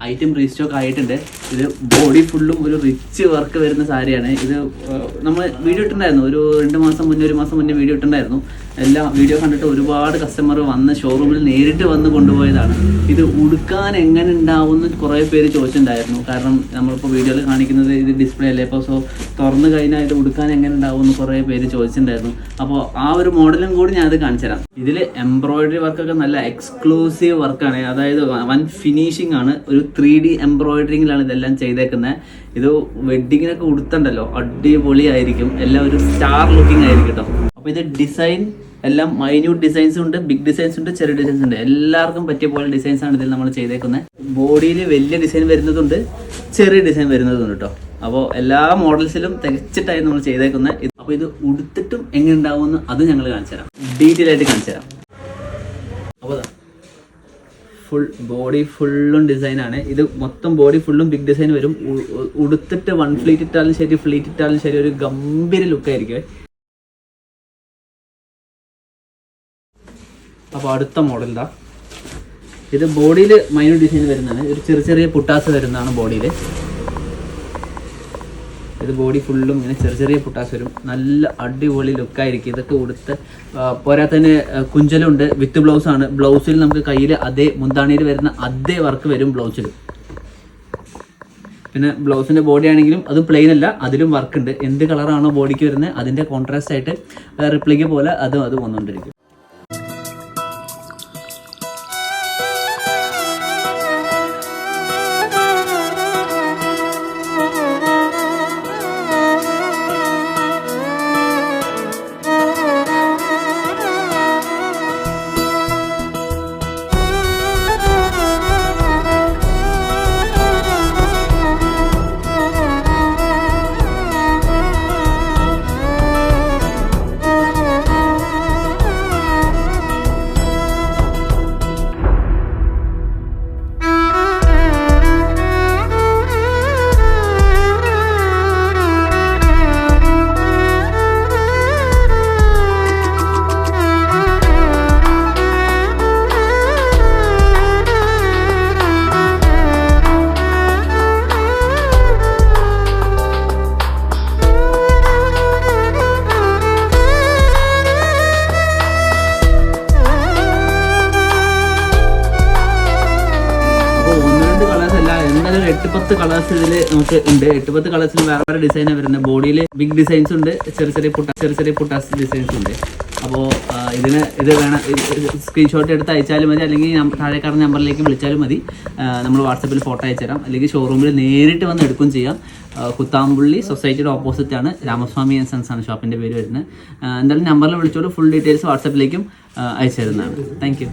Item restock ആയിട്ടുണ്ട്. ഇത് body ഫുള്ളും ഒരു റിച്ച് വർക്ക് വരുന്ന സാരിയാണ്. ഇത് നമ്മൾ വീഡിയോ ഇട്ടിട്ടുണ്ടായിരുന്നു, ഒരു 1 മാസം മുന്നേ വീഡിയോ ഇട്ടിട്ടുണ്ടായിരുന്നു. എല്ലാം വീഡിയോ കണ്ടിട്ട് ഒരുപാട് കസ്റ്റമർ വന്ന് ഷോറൂമിൽ നേരിട്ട് വന്ന് കൊണ്ടുപോയതാണ്. ഇത് ഉടുക്കാൻ എങ്ങനെ ഉണ്ടാവുമെന്ന് കുറേ പേര് ചോദിച്ചിട്ടുണ്ടായിരുന്നു. കാരണം നമ്മളിപ്പോൾ വീഡിയോയിൽ കാണിക്കുന്നത് ഇത് ഡിസ്പ്ലേ അല്ലേ, ഇപ്പോൾ സോ തുറന്നു കഴിഞ്ഞാൽ ഇത് ഉടുക്കാൻ എങ്ങനെ ഉണ്ടാവുമെന്ന് കുറേ പേര് ചോദിച്ചിട്ടുണ്ടായിരുന്നു. അപ്പോൾ ആ ഒരു മോഡലും കൂടി ഞാനത് കാണിച്ചു തരാം. ഇതിൽ എംബ്രോയിഡറി വർക്കൊക്കെ നല്ല എക്സ്ക്ലൂസീവ് വർക്കാണ്, അതായത് വൻ ഫിനിഷിംഗ് ആണ്. ഒരു 3D എംബ്രോയിഡറിങ്ങിലാണ് ഇതെല്ലാം ചെയ്തേക്കുന്നത്. ഇത് വെഡ്ഡിങ്ങിനൊക്കെ ഉടുത്തുണ്ടല്ലോ അടിപൊളിയായിരിക്കും, എല്ലാം ഒരു സ്റ്റാർ ലുക്കിംഗ് ആയിരിക്കും കേട്ടോ. അപ്പോൾ ഇത് ഡിസൈൻ എല്ലാം മൈന്യൂട്ട് ഡിസൈൻസ് ഉണ്ട്, ബിഗ് ഡിസൈൻസ് ഉണ്ട്, ചെറിയ ഡിസൈൻസ് ഉണ്ട്. എല്ലാവർക്കും പറ്റിയ പോലെ ഡിസൈൻസ് ആണ് ഇതിൽ നമ്മൾ ചെയ്തേക്കുന്നത്. ബോഡിയിൽ വലിയ ഡിസൈൻ വരുന്നതുണ്ട്, ചെറിയ ഡിസൈൻ വരുന്നതുണ്ട് കേട്ടോ. അപ്പോൾ എല്ലാ മോഡൽസിലും തികച്ചിട്ടായി നമ്മൾ ചെയ്തേക്കുന്നത്. അപ്പോൾ ഇത് ഉടുത്തിട്ടും എങ്ങനെ ഉണ്ടാവുമെന്ന് അത് ഞങ്ങൾ കാണിച്ചു തരാം, ഡീറ്റെയിൽ ആയിട്ട് കാണിച്ചു തരാം. അപ്പോൾ ഫുൾ ബോഡി ഫുള്ളും ഡിസൈനാണ്. ഇത് മൊത്തം ബോഡി ഫുള്ളും ബിഗ് ഡിസൈൻ വരും. ഉടുത്തിട്ട് 1 ഫ്ലീറ്റ് ഇട്ടാലും ശരി, ഫ്ലീറ്റ് ഇട്ടാലും ശരി, ഒരു ഗംഭീര ലുക്കായിരിക്കും. അപ്പോൾ അടുത്ത മോഡൽ ഇതാ. ഇത് ബോഡിയിൽ മൈന്യൂട്ട് ഡിസൈൻ വരുന്നതാണ്, ഒരു ചെറിയ പുട്ടാസ് വരുന്നതാണ് ബോഡിയിൽ. ഇത് ബോഡി ഫുള്ളും ഇങ്ങനെ ചെറിയ പുട്ടാസ് വരും, നല്ല അടിപൊളി ലുക്കായിരിക്കും. ഇതൊക്കെ ഉടുത്ത് പോരാത്തന്നെ കുഞ്ചലുണ്ട്, വിത്ത് ബ്ലൗസാണ്. ബ്ലൗസിൽ നമുക്ക് കയ്യിൽ അതേ മുന്താണിയിൽ വരുന്ന അതേ വർക്ക് വരും ബ്ലൗസിൽ. പിന്നെ ബ്ലൗസിൻ്റെ ബോഡി ആണെങ്കിലും അത് പ്ലെയിൻ അല്ല, അതിലും വർക്ക് ഉണ്ട്. എന്ത് കളറാണോ ബോഡിക്ക് വരുന്നത് അതിൻ്റെ കോൺട്രാസ്റ്റ് ആയിട്ട് റിപ്ലിക്ക പോലെ അത് വന്നുകൊണ്ടിരിക്കും. എന്നാലും 8-10 കളേഴ്സ് ഇതിൽ നമുക്ക് ഉണ്ട്. 8-10 കളേഴ്സിൽ വേറെ ഡിസൈനാണ് വരുന്നത്. ബോഡിയിൽ ബിഗ് ഡിസൈൻസ് ഉണ്ട്, ചെറിയ പുട്ടാസ് ഡിസൈൻസ് ഉണ്ട്. അപ്പോൾ ഇത് വേണം, സ്ക്രീൻഷോട്ട് എടുത്ത് അയച്ചാലും മതി, അല്ലെങ്കിൽ താഴെ കാണുന്ന നമ്പറിലേക്ക് വിളിച്ചാലും മതി. നമ്മൾ വാട്സപ്പിൽ ഫോട്ടോ അയച്ചു തരാം, അല്ലെങ്കിൽ ഷോറൂമിൽ നേരിട്ട് വന്ന് എടുക്കുകയും ചെയ്യാം. കുത്താമ്പുള്ളി സൊസൈറ്റിയുടെ ഓപ്പോസിറ്റ് ആണ്, രാമസ്വാമി ആൻഡ് സൺസ് ആണ് ഷോപ്പിൻ്റെ പേര് വരുന്നത്. എന്തായാലും നമ്പറിൽ വിളിച്ചോളൂ, ഫുൾ ഡീറ്റെയിൽസ് വാട്സപ്പിലേക്കും അയച്ചു തരുന്നതാണ്. Thank you.